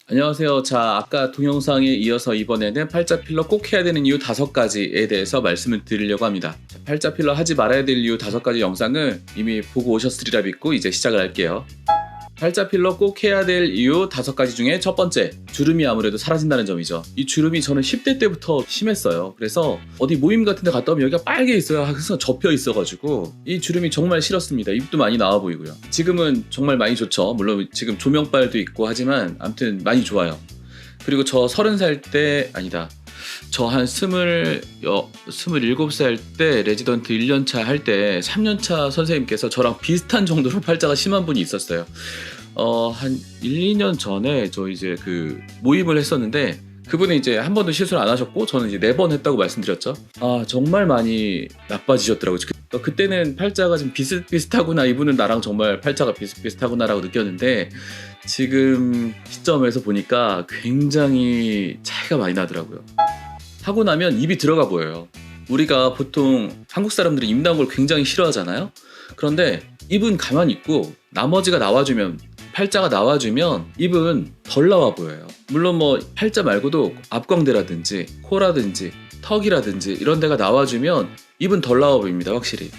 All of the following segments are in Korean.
안녕하세요. 자, 아까 동영상에 이어서 이번에는 팔자 필러 꼭 해야 되는 이유 5가지에 대해서 말씀을 드리려고 합니다. 자, 팔자 필러 하지 말아야 될 이유 5가지 영상을 이미 보고 오셨으리라 믿고 이제 시작을 할게요. 팔자 필러 꼭 해야 될 이유 5가지 중에 첫 번째, 주름이 아무래도 사라진다는 점이죠. 이 주름이 저는 10대 때부터 심했어요. 그래서 어디 모임 같은 데 갔다 오면 여기가 빨개 있어요. 항상 접혀 있어가지고 이 주름이 정말 싫었습니다. 입도 많이 나와 보이고요. 지금은 정말 많이 좋죠. 물론 지금 조명빨도 있고 하지만 아무튼 많이 좋아요. 그리고 저 30살 때 아니다. 저 한 27살 때 레지던트 1년차 할 때 3년차 선생님께서 저랑 비슷한 정도로 팔자가 심한 분이 있었어요. 한 1, 2년 전에 저 이제 그 모임을 했었는데 그분은 이제 한 번도 실수를 안 하셨고 저는 이제 4번 했다고 말씀드렸죠. 정말 많이 나빠지셨더라고요. 그때는 팔자가 좀 비슷비슷하구나, 이분은 나랑 정말 팔자가 비슷비슷하구나 라고 느꼈는데 지금 시점에서 보니까 굉장히 차이가 많이 나더라고요. 하고 나면 입이 들어가 보여요. 우리가 보통 한국 사람들이 입 나온 걸 굉장히 싫어하잖아요. 그런데 입은 가만히 있고 나머지가 나와주면, 팔자가 나와주면 입은 덜 나와 보여요. 물론 뭐 팔자 말고도 앞광대라든지 코라든지 턱이라든지 이런 데가 나와주면 입은 덜 나와 보입니다, 확실히.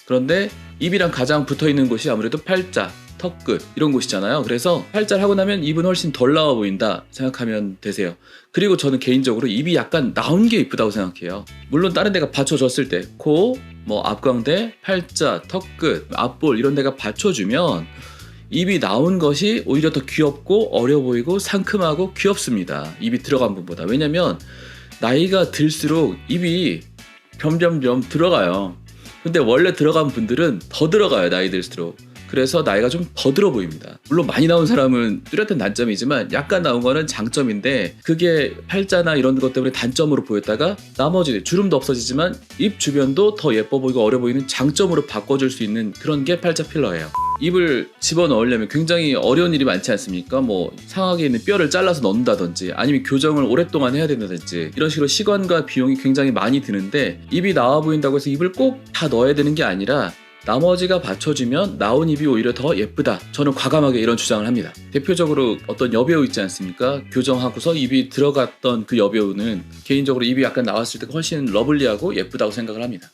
그런데 입이랑 가장 붙어있는 곳이 아무래도 팔자, 턱끝 이런 곳이잖아요. 그래서 팔자를 하고 나면 입은 훨씬 덜 나와 보인다 생각하면 되세요. 그리고 저는 개인적으로 입이 약간 나온 게 이쁘다고 생각해요. 물론 다른 데가 받쳐줬을 때 코, 뭐 앞광대, 팔자, 턱끝, 앞볼 이런 데가 받쳐주면 입이 나온 것이 오히려 더 귀엽고 어려 보이고 상큼하고 귀엽습니다. 입이 들어간 분보다. 왜냐면 나이가 들수록 입이 점점점 들어가요. 근데 원래 들어간 분들은 더 들어가요, 나이 들수록. 그래서 나이가 좀 더 들어 보입니다. 물론 많이 나온 사람은 뚜렷한 단점이지만 약간 나온 거는 장점인데, 그게 팔자나 이런 것 때문에 단점으로 보였다가 나머지 주름도 없어지지만 입 주변도 더 예뻐 보이고 어려 보이는 장점으로 바꿔줄 수 있는 그런 게 팔자 필러예요. 입을 집어넣으려면 굉장히 어려운 일이 많지 않습니까? 뭐 상하게 있는 뼈를 잘라서 넣는다든지 아니면 교정을 오랫동안 해야 된다든지 이런 식으로 시간과 비용이 굉장히 많이 드는데, 입이 나와 보인다고 해서 입을 꼭 다 넣어야 되는 게 아니라 나머지가 받쳐주면 나온 입이 오히려 더 예쁘다. 저는 과감하게 이런 주장을 합니다. 대표적으로 어떤 여배우 있지 않습니까? 교정하고서 입이 들어갔던 그 여배우는 개인적으로 입이 약간 나왔을 때 훨씬 러블리하고 예쁘다고 생각을 합니다.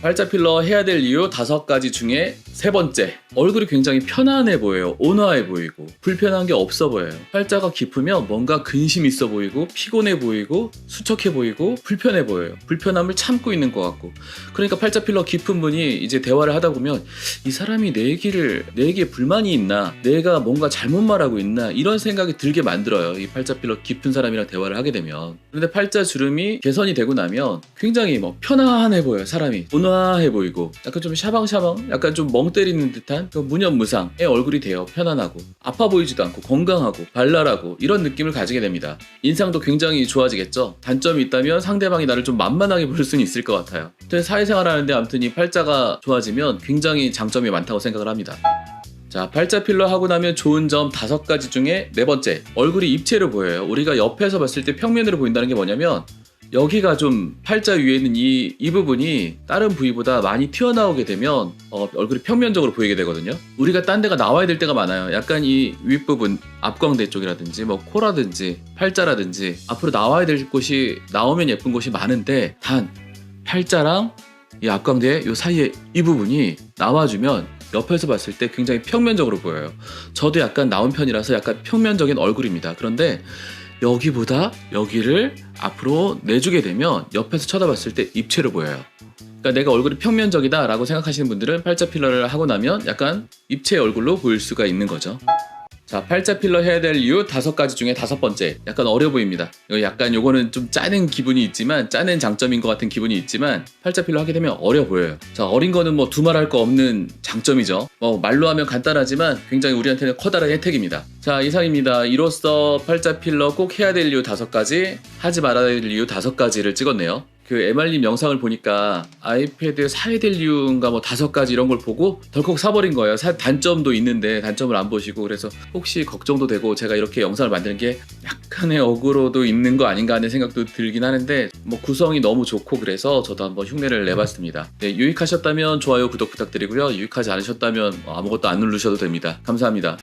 팔자 필러 해야 될 이유 5가지 중에 3번째, 얼굴이 굉장히 편안해 보여요. 온화해 보이고 불편한 게 없어 보여요. 팔자가 깊으면 뭔가 근심 있어 보이고 피곤해 보이고 수척해 보이고 불편해 보여요. 불편함을 참고 있는 것 같고. 그러니까 팔자 필러 깊은 분이 이제 대화를 하다 보면 이 사람이 내 얘기에 불만이 있나, 내가 뭔가 잘못 말하고 있나, 이런 생각이 들게 만들어요. 이 팔자 필러 깊은 사람이랑 대화를 하게 되면. 그런데 팔자 주름이 개선이 되고 나면 굉장히 뭐 편안해 보여요. 사람이 온화해 보이고 약간 좀 샤방샤방, 약간 좀 멍 때리는 듯한 그 무념무상의 얼굴이 돼요. 편안하고 아파 보이지도 않고 건강하고 발랄하고 이런 느낌을 가지게 됩니다. 인상도 굉장히 좋아지겠죠. 단점이 있다면 상대방이 나를 좀 만만하게 볼 수는 있을 것 같아요. 사회생활 하는데 아무튼 이 팔자가 좋아지면 굉장히 장점이 많다고 생각을 합니다. 자, 팔자 필러 하고 나면 좋은 점 5가지 중에 4번째, 얼굴이 입체로 보여요. 우리가 옆에서 봤을 때 평면으로 보인다는 게 뭐냐면, 여기가 좀 팔자 위에 있는 이 부분이 다른 부위보다 많이 튀어나오게 되면 얼굴이 평면적으로 보이게 되거든요. 우리가 딴 데가 나와야 될 때가 많아요. 약간 이 윗부분, 앞광대 쪽이라든지 뭐 코라든지 팔자라든지 앞으로 나와야 될 곳이, 나오면 예쁜 곳이 많은데, 단 팔자랑 이 앞광대 요 사이에 이 부분이 나와주면 옆에서 봤을 때 굉장히 평면적으로 보여요. 저도 약간 나온 편이라서 약간 평면적인 얼굴입니다. 그런데 여기보다 여기를 앞으로 내주게 되면 옆에서 쳐다봤을 때 입체로 보여요. 그러니까 내가 얼굴이 평면적이다 라고 생각하시는 분들은 팔자 필러를 하고 나면 약간 입체 얼굴로 보일 수가 있는 거죠. 자, 팔자 필러 해야 될 이유 5가지 중에 5번째, 약간 어려 보입니다. 약간 요거는 좀 짜는 기분이 있지만, 짜는 장점인 것 같은 기분이 있지만, 팔자 필러 하게 되면 어려 보여요. 자, 어린 거는 뭐 두말할 거 없는 장점이죠. 말로 하면 간단하지만 굉장히 우리한테는 커다란 혜택입니다. 자, 이상입니다. 이로써 팔자 필러 꼭 해야 될 이유 5가지, 하지 말아야 될 이유 5가지를 찍었네요. 그 MR님 영상을 보니까 아이패드 사야 될 이유인가 뭐 5가지 이런 걸 보고 덜컥 사버린 거예요. 단점도 있는데 단점을 안 보시고. 그래서 혹시 걱정도 되고, 제가 이렇게 영상을 만드는 게 약간의 어그로도 있는 거 아닌가 하는 생각도 들긴 하는데, 뭐 구성이 너무 좋고 그래서 저도 한번 흉내를 내봤습니다. 네, 유익하셨다면 좋아요, 구독 부탁드리고요. 유익하지 않으셨다면 아무것도 안 누르셔도 됩니다. 감사합니다.